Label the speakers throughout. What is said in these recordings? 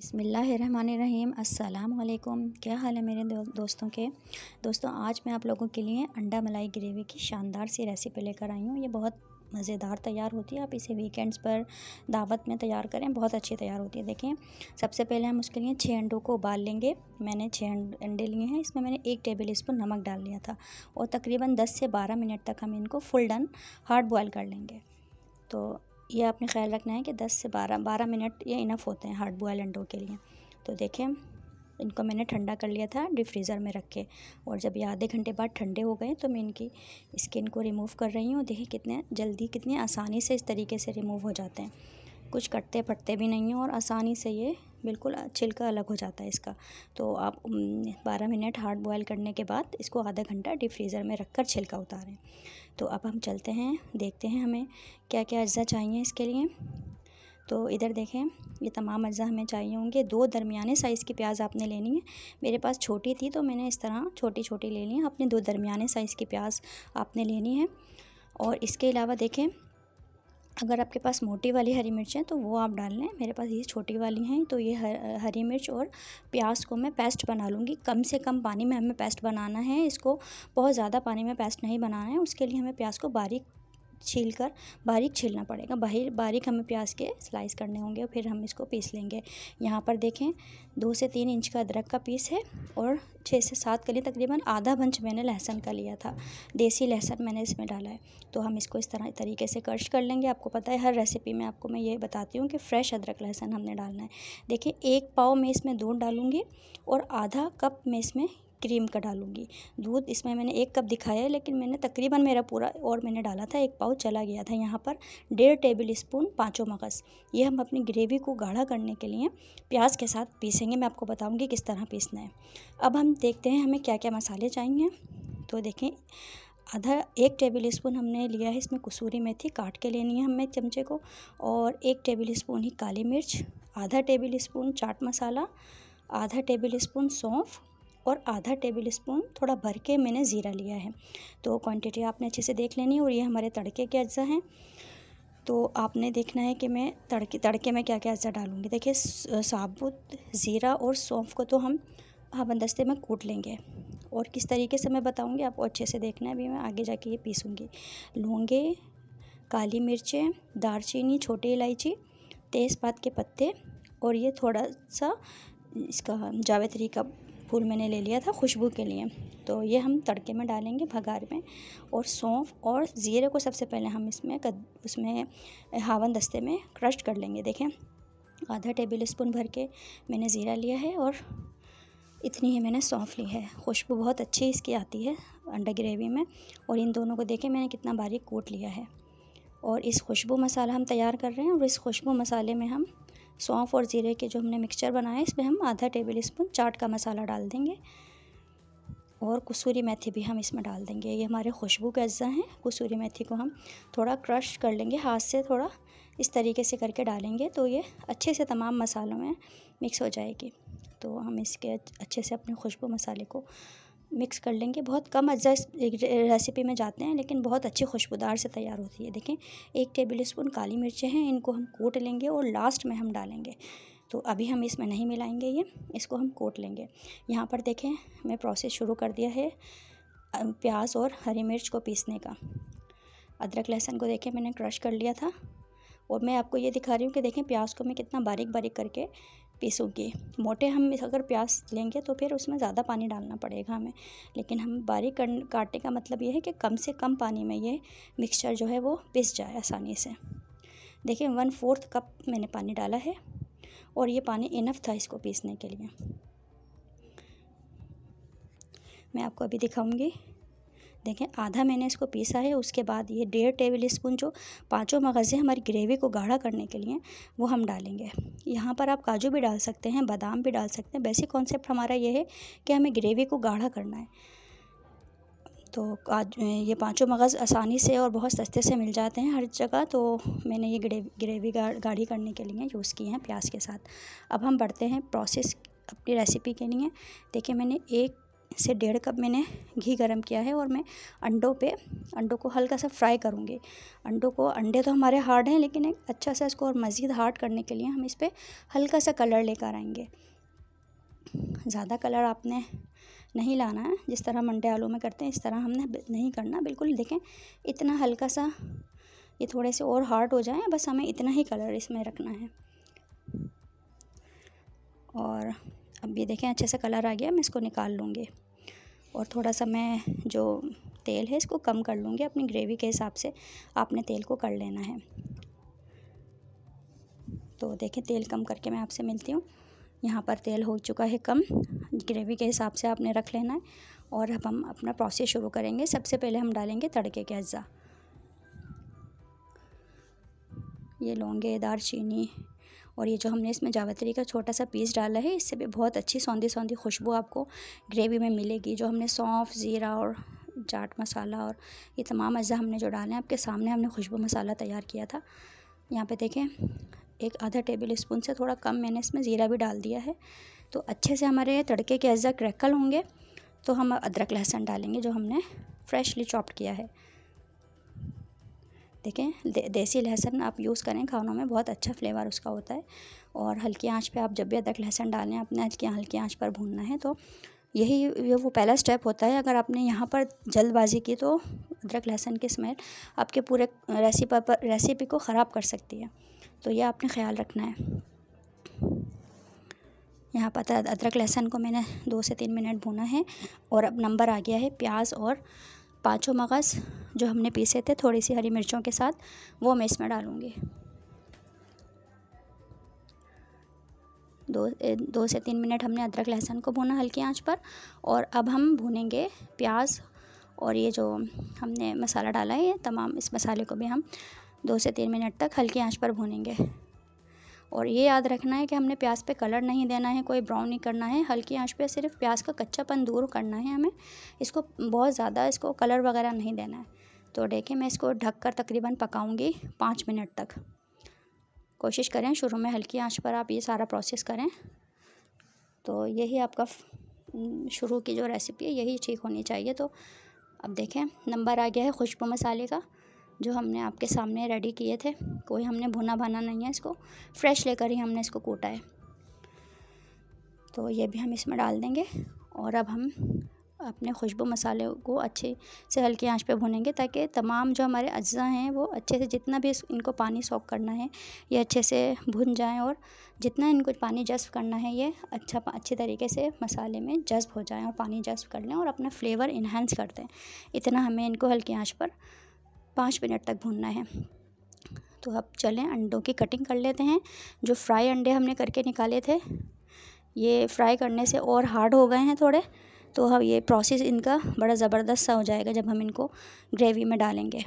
Speaker 1: बिस्मिल्लाहिर्रहमानिर्रहीम। अस्सलाम वालेकुम। क्या हाल है मेरे दोस्तों आज मैं आप लोगों के लिए अंडा मलाई ग्रेवी की शानदार सी रेसिपी लेकर आई हूँ। ये बहुत मज़ेदार तैयार होती है। आप इसे वीकेंड्स पर दावत में तैयार करें, बहुत अच्छी तैयार होती है। देखें, सबसे पहले हम उसके लिए 6 अंडों को उबाल लेंगे। मैंने 6 अंडे लिए हैं। इसमें मैंने 1 टेबल स्पून नमक डाल लिया था और तकरीबन 10 से 12 मिनट तक हम इनको फुल डन हार्ड बॉयल कर लेंगे। तो ये आपने ख्याल रखना है कि 10 से 12 मिनट ये इनफ होते हैं हार्ड बॉयल अंडों के लिए। तो देखें, इनको मैंने ठंडा कर लिया था डीप फ्रीज़र में रख के, और जब ये आधे घंटे बाद ठंडे हो गए तो मैं इनकी स्किन को रिमूव कर रही हूँ। देखिए कितने जल्दी, कितनी आसानी से इस तरीके से रिमूव हो जाते हैं। कुछ कटते फटते भी नहीं हैं और आसानी से ये बिल्कुल छिलका अलग हो जाता है इसका। तो आप 12 मिनट हार्ड बॉयल करने के बाद इसको आधा घंटा डीप फ्रीज़र में रख कर छिलका उतारें। तो अब हम चलते हैं, देखते हैं हमें क्या क्या अज्जा चाहिए इसके लिए। तो इधर देखें, ये तमाम अज्जा हमें चाहिए होंगे। 2 दरमियाने साइज़ की प्याज आपने लेनी है। मेरे पास छोटी थी तो मैंने इस तरह छोटी छोटी ले ली है। अपनी 2 दरमियाने साइज़ की प्याज आपने लेनी है। और इसके अलावा देखें, अगर आपके पास मोटी वाली हरी मिर्च है तो वो आप डाल लें। मेरे पास ये छोटी वाली हैं, तो ये हरी मिर्च और प्याज को मैं पेस्ट बना लूँगी। कम से कम पानी में हमें पेस्ट बनाना है इसको, बहुत ज़्यादा पानी में पेस्ट नहीं बनाना है। उसके लिए हमें प्याज को बारीक छीलना पड़ेगा। बारीक हमें प्याज के स्लाइस करने होंगे और फिर हम इसको पीस लेंगे। यहाँ पर देखें, 2 से 3 इंच का अदरक का पीस है और 6 से 7 कली, तकरीबन आधा बंच मैंने लहसुन का लिया था। देसी लहसुन मैंने इसमें डाला है। तो हम इसको इस तरीके से क्रश कर लेंगे। आपको पता है, हर रेसिपी में आपको मैं ये बताती हूँ कि फ़्रेश अदरक लहसुन हमने डालना है। देखिए, 1 पाव मैं इसमें दूध डालूँगी और आधा कप मैं इसमें क्रीम का डालूँगी। दूध इसमें मैंने 1 कप दिखाया है, लेकिन मैंने तकरीबन मेरा पूरा और मैंने डाला था, 1 पाव चला गया था। यहाँ पर 1.5 टेबल स्पून पाँचों मगज़, ये हम अपनी ग्रेवी को गाढ़ा करने के लिए प्याज के साथ पीसेंगे। मैं आपको बताऊँगी किस तरह पीसना है। अब हम देखते हैं हमें क्या क्या मसाले चाहिए। तो देखें, 1 टेबल स्पून हमने लिया है इसमें कसूरी मेथी, काट के लेनी है हमें एक चमचे को, और 1 टेबल स्पून ही काली मिर्च, आधा टेबल स्पून चाट मसाला, आधा टेबल स्पून सौंफ और आधा टेबल स्पून थोड़ा भर के मैंने ज़ीरा लिया है। तो क्वांटिटी आपने अच्छे से देख लेनी है। और ये हमारे तड़के के अज्जा हैं, तो आपने देखना है कि मैं तड़के में क्या क्या अज्जा डालूँगी। देखिए, साबुत ज़ीरा और सौंफ को तो हम हाथबंदस्ते में कूट लेंगे, और किस तरीके से मैं बताऊँगी आपको अच्छे से देखना है। अभी मैं आगे जाके ये पीसूँगी। लौंगे, काली मिर्चें, दालचीनी, छोटी इलायची, तेज़पात के पत्ते, और ये थोड़ा सा इसका जावित्री का फूल मैंने ले लिया था खुशबू के लिए। तो ये हम तड़के में डालेंगे, भगार में। और सौंफ और ज़ीरे को सबसे पहले हम उसमें हावन दस्ते में क्रश कर लेंगे। देखें, आधा टेबल स्पून भर के मैंने ज़ीरा लिया है और इतनी ही मैंने सौंफ ली है। खुशबू बहुत अच्छी इसकी आती है अंडा ग्रेवी में। और इन दोनों को देखें, मैंने कितना बारीक कूट लिया है। और इस खुशबू मसाला हम तैयार कर रहे हैं, और इस खुशबू मसाले में हम सौंफ और ज़ीरे के जो हमने मिक्सचर बनाया है, इसमें हम आधा टेबल स्पून चाट का मसाला डाल देंगे, और कसूरी मेथी भी हम इसमें डाल देंगे। ये हमारे खुशबू के अज्जा हैं। कसूरी मेथी को हम थोड़ा क्रश कर लेंगे, हाथ से थोड़ा इस तरीके से करके डालेंगे तो ये अच्छे से तमाम मसालों में मिक्स हो जाएगी। तो हम इसके अच्छे से अपने खुशबू मसाले को मिक्स कर लेंगे। बहुत कम अज्जा इस रेसिपी में जाते हैं, लेकिन बहुत अच्छी खुशबूदार से तैयार होती है। देखें, 1 टेबल स्पून काली मिर्चें हैं, इनको हम कूट लेंगे और लास्ट में हम डालेंगे। तो अभी हम इसमें नहीं मिलाएंगे, इसको हम कूट लेंगे। यहाँ पर देखें, मैं प्रोसेस शुरू कर दिया है प्याज और हरी मिर्च को पीसने का। अदरक लहसुन को देखें, मैंने क्रश कर लिया था, और मैं आपको ये दिखा रही हूँ कि देखें प्याज को मैं कितना बारीक बारीक करके पीसूँगी। मोटे हम अगर प्याज लेंगे तो फिर उसमें ज़्यादा पानी डालना पड़ेगा हमें, लेकिन हम बारीक काटने का मतलब ये है कि कम से कम पानी में ये मिक्सचर जो है वो पिस जाए आसानी से। देखिए, 1/4 कप मैंने पानी डाला है, और ये पानी इनफ था इसको पीसने के लिए। मैं आपको अभी दिखाऊंगी। देखें, आधा मैंने इसको पीसा है। उसके बाद ये 1.5 टेबल स्पून जो पाँचों मगज़े हमारी ग्रेवी को गाढ़ा करने के लिए वो हम डालेंगे। यहाँ पर आप काजू भी डाल सकते हैं, बादाम भी डाल सकते हैं। बेसिक कॉन्सेप्ट हमारा ये है कि हमें ग्रेवी को गाढ़ा करना है। तो ये पाँचों मगज़ आसानी से और बहुत सस्ते से मिल जाते हैं हर जगह, तो मैंने ये ग्रेवी गाढ़ी करने के लिए यूज़ की हैं प्याज के साथ। अब हम बढ़ते हैं प्रोसेस अपनी रेसिपी के लिए। देखिए, मैंने 1 से 1.5 कप मैंने घी गरम किया है और मैं अंडों को हल्का सा फ्राई करूँगी। अंडे तो हमारे हार्ड हैं, लेकिन एक अच्छा सा इसको और मज़ीद हार्ड करने के लिए हम इस पर हल्का सा कलर लेकर आएंगे। ज़्यादा कलर आपने नहीं लाना है, जिस तरह हम अंडे आलू में करते हैं इस तरह हमने नहीं करना। बिल्कुल देखें इतना हल्का सा, ये थोड़े से और हार्ड हो जाएं, बस हमें इतना ही कलर इसमें रखना है। और अब ये देखें अच्छे से कलर आ गया, मैं इसको निकाल लूँगी और थोड़ा सा मैं जो तेल है इसको कम कर लूँगी। अपनी ग्रेवी के हिसाब से आपने तेल को कर लेना है। तो देखें तेल कम करके मैं आपसे मिलती हूँ। यहाँ पर तेल हो चुका है कम, ग्रेवी के हिसाब से आपने रख लेना है। और अब हम अपना प्रोसेस शुरू करेंगे। सबसे पहले हम डालेंगे तड़के के अज्जा, ये लौंगे, दालचीनी और ये जो हमने इसमें जावित्री का छोटा सा पीस डाला है, इससे भी बहुत अच्छी सौंधी सौंधी खुशबू आपको ग्रेवी में मिलेगी। जो हमने सौंफ, ज़ीरा और चाट मसाला और ये तमाम अज्जा हमने जो डाले हैं, आपके सामने हमने खुशबू मसाला तैयार किया था। यहाँ पे देखें एक आधा टेबल स्पून से थोड़ा कम मैंने इसमें ज़ीरा भी डाल दिया है। तो अच्छे से हमारे तड़के के अज्जा क्रैकल होंगे तो हम अदरक लहसुन डालेंगे जो हमने फ्रेशली चॉप्ड किया है। देखें देसी लहसुन आप यूज़ करें खानों में, बहुत अच्छा फ्लेवर उसका होता है। और हल्की आंच पे आप जब भी अदरक लहसुन डालें अपने हल्की आंच पर भूनना है। तो ये वो पहला स्टेप होता है। अगर आपने यहाँ पर जल्दबाजी की तो अदरक लहसुन की स्मेल आपके पूरे रेसिपी को ख़राब कर सकती है, तो ये आपने ख्याल रखना है। यहाँ पर अदरक लहसुन को मैंने 2 से 3 मिनट भूना है और अब नंबर आ गया है प्याज और 5 मगज़ जो हमने पीसे थे थोड़ी सी हरी मिर्चों के साथ, वो मैं इसमें डालूँगी। 2 से 3 मिनट हमने अदरक लहसुन को भूना हल्की आंच पर। और अब हम भूनेंगे प्याज और ये जो हमने मसाला डाला है, ये तमाम इस मसाले को भी हम 2 से 3 मिनट तक हल्की आंच पर भूनेंगे। और ये याद रखना है कि हमने प्याज पे कलर नहीं देना है, कोई ब्राउन नहीं करना है, हल्की आंच पे सिर्फ प्याज का कच्चापन दूर करना है हमें। इसको बहुत ज़्यादा इसको कलर वगैरह नहीं देना है। तो देखिए मैं इसको ढककर तकरीबन पकाऊंगी 5 मिनट तक। कोशिश करें शुरू में हल्की आंच पर आप ये सारा प्रोसेस करें, तो यही आपका शुरू की जो रेसिपी है यही ठीक होनी चाहिए। तो अब देखें नंबर आ गया है खुशबू मसाले का जो हमने आपके सामने रेडी किए थे। कोई हमने भुना भाना नहीं है, इसको फ्रेश लेकर ही हमने इसको कूटा है। तो ये भी हम इसमें डाल देंगे और अब हम अपने खुशबू मसाले को अच्छे से हल्की आंच पे भुनेंगे ताकि तमाम जो हमारे अज्जा हैं वो अच्छे से, जितना भी इनको पानी सोख करना है ये अच्छे से भुन जाएं और जितना इनको पानी जज़्ब करना है ये अच्छे तरीके से मसाले में जज़्ब हो जाएं और पानी जज़्ब कर लें और अपना फ्लेवर इन्हांस कर दें। इतना हमें इनको हल्की आंच पर 5 मिनट तक भूनना है। तो अब चलें अंडों की कटिंग कर लेते हैं। जो फ्राई अंडे हमने करके निकाले थे ये फ्राई करने से और हार्ड हो गए हैं थोड़े, तो अब ये प्रोसेस इनका बड़ा ज़बरदस्त सा हो जाएगा जब हम इनको ग्रेवी में डालेंगे।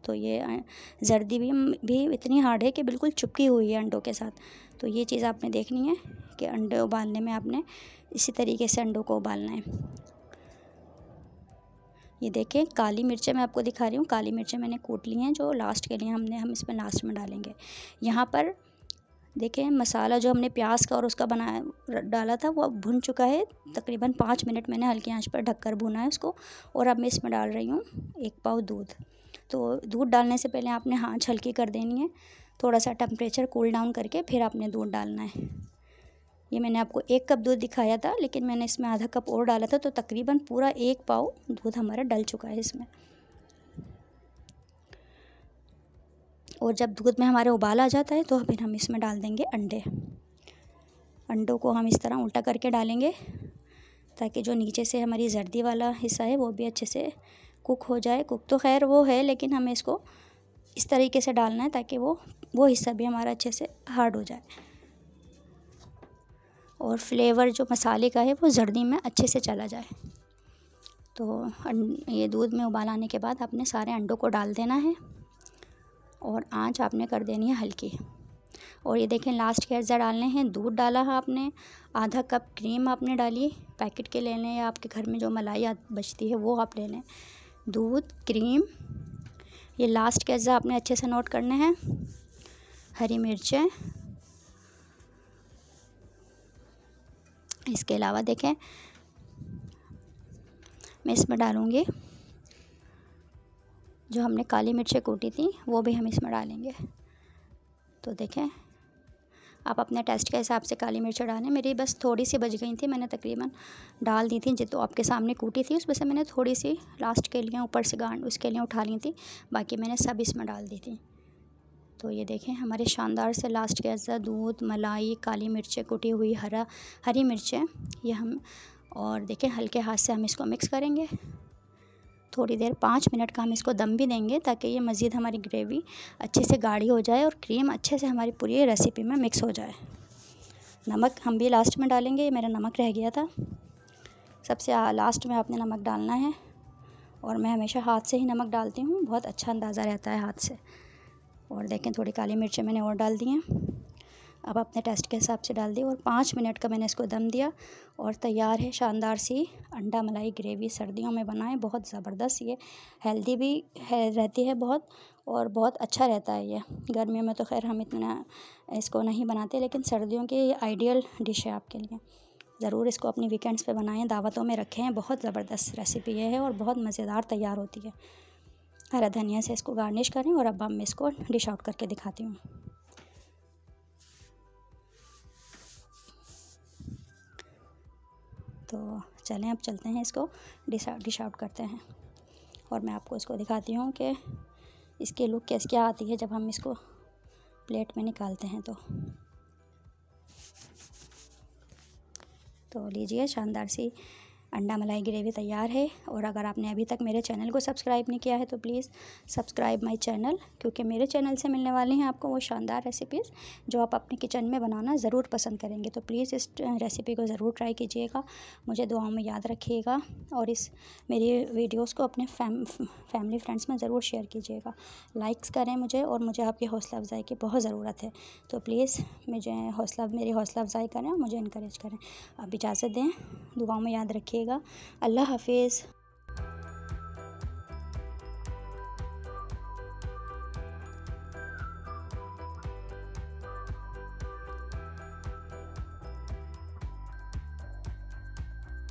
Speaker 1: तो ये जर्दी भी इतनी हार्ड है कि बिल्कुल चिपकी हुई है अंडों के साथ। तो ये चीज़ आपने देखनी है कि अंडे उबालने में आपने इसी तरीके से अंडों को उबालना है। ये देखें काली मिर्चें मैं आपको दिखा रही हूँ, काली मिर्चें मैंने कूट ली हैं जो लास्ट के लिए हम इसमें लास्ट में डालेंगे। यहाँ पर देखें मसाला जो हमने प्याज का और उसका डाला था वो भुन चुका है। तकरीबन 5 मिनट मैंने हल्की आंच पर ढककर भुना है उसको। और अब मैं इसमें डाल रही हूँ 1 पाव दूध। तो दूध डालने से पहले आपने आंच हल्की कर देनी है, थोड़ा सा टेम्परेचर कूल डाउन करके फिर आपने दूध डालना है। ये मैंने आपको 1 कप दूध दिखाया था, लेकिन मैंने इसमें आधा कप और डाला था, तो तकरीबन पूरा 1 पाव दूध हमारा डल चुका है इसमें। और जब दूध में हमारे उबाल आ जाता है तो फिर हम इसमें डाल देंगे अंडे। अंडों को हम इस तरह उल्टा करके डालेंगे ताकि जो नीचे से हमारी जर्दी वाला हिस्सा है वो भी अच्छे से कुक हो जाए। कुक तो खैर वो है, लेकिन हमें इसको इस तरीके से डालना है ताकि वो हिस्सा भी हमारा अच्छे से हार्ड हो जाए और फ्लेवर जो मसाले का है वो जर्दी में अच्छे से चला जाए। तो ये दूध में उबाल आने के बाद आपने सारे अंडों को डाल देना है और आंच आपने कर देनी है हल्की। और ये देखें लास्ट के अज्जा डालने हैं। दूध डाला है आपने, आधा कप क्रीम आपने डाली, पैकेट के ले लें या आपके घर में जो मलाई बचती है वो आप ले लें। दूध, क्रीम, ये लास्ट के अज्जा आपने अच्छे से नोट करने हैं। हरी मिर्चें, इसके अलावा देखें मैं इसमें डालूँगी जो हमने काली मिर्चें कूटी थी, वो भी हम इसमें डालेंगे। तो देखें, आप अपने टेस्ट के हिसाब से काली मिर्च डालें। मेरी बस थोड़ी सी बच गई थी, मैंने तकरीबन डाल दी थी, जो आपके सामने कूटी थी उसमें से मैंने थोड़ी सी लास्ट के लिए ऊपर से गांठ उसके लिए उठा ली थी, बाकी मैंने सब इसमें डाल दी थी। तो ये देखें हमारे शानदार से लास्ट के अज्जा दूध, मलाई, काली मिर्चें कुटी हुई, हरी मिर्चें ये हम, और देखें हल्के हाथ से हम इसको मिक्स करेंगे। थोड़ी देर 5 मिनट का हम इसको दम भी देंगे ताकि ये मज़ीद हमारी ग्रेवी अच्छे से गाढ़ी हो जाए और क्रीम अच्छे से हमारी पूरी रेसिपी में मिक्स हो जाए। नमक हम भी लास्ट में डालेंगे, मेरा नमक रह गया था। सबसे लास्ट में आपने नमक डालना है, और मैं हमेशा हाथ से ही नमक डालती हूँ, बहुत अच्छा अंदाज़ा रहता है हाथ से। और देखें थोड़ी काली मिर्चें मैंने और डाल दी हैं, अब अपने टेस्ट के हिसाब से डाल दी, और 5 मिनट का मैंने इसको दम दिया और तैयार है शानदार सी अंडा मलाई ग्रेवी। सर्दियों में बनाएं, बहुत ज़बरदस्त, ये हेल्दी भी रहती है बहुत, और बहुत अच्छा रहता है। ये गर्मियों में तो खैर हम इतना इसको नहीं बनाते, लेकिन सर्दियों की ये आइडियल डिश है आपके लिए। ज़रूर इसको अपनी वीकेंड्स पे बनाएं, दावतों में रखें, बहुत ज़बरदस्त रेसिपी ये है और बहुत मज़ेदार तैयार होती है। हरा धनिया से इसको गार्निश करें, और अब मैं इसको डिश आउट करके दिखाती हूँ। तो चलें अब चलते हैं, इसको डिश आउट करते हैं, और मैं आपको इसको दिखाती हूँ कि इसकी लुक क्या आती है जब हम इसको प्लेट में निकालते हैं। तो लीजिए, शानदार सी अंडा मलाई ग्रेवी तैयार है। और अगर आपने अभी तक मेरे चैनल को सब्सक्राइब नहीं किया है तो प्लीज़ सब्सक्राइब माय चैनल, क्योंकि मेरे चैनल से मिलने वाली हैं आपको वो शानदार रेसिपीज़ जो आप अपने किचन में बनाना ज़रूर पसंद करेंगे। तो प्लीज़ इस रेसिपी को ज़रूर ट्राई कीजिएगा, मुझे दुआओं में याद रखिएगा, और इस मेरी वीडियोज़ को अपने फैमिली फ्रेंड्स में ज़रूर शेयर कीजिएगा। लाइक्स करें मुझे, और मुझे आपकी हौसला अफजाई की बहुत ज़रूरत है। तो प्लीज़ मेरी हौसला अफजाई करें और मुझे इनकरेज करें। अब इजाज़त दें, दुआओं में याद रखिएगा। अल्लाह हाफिज़।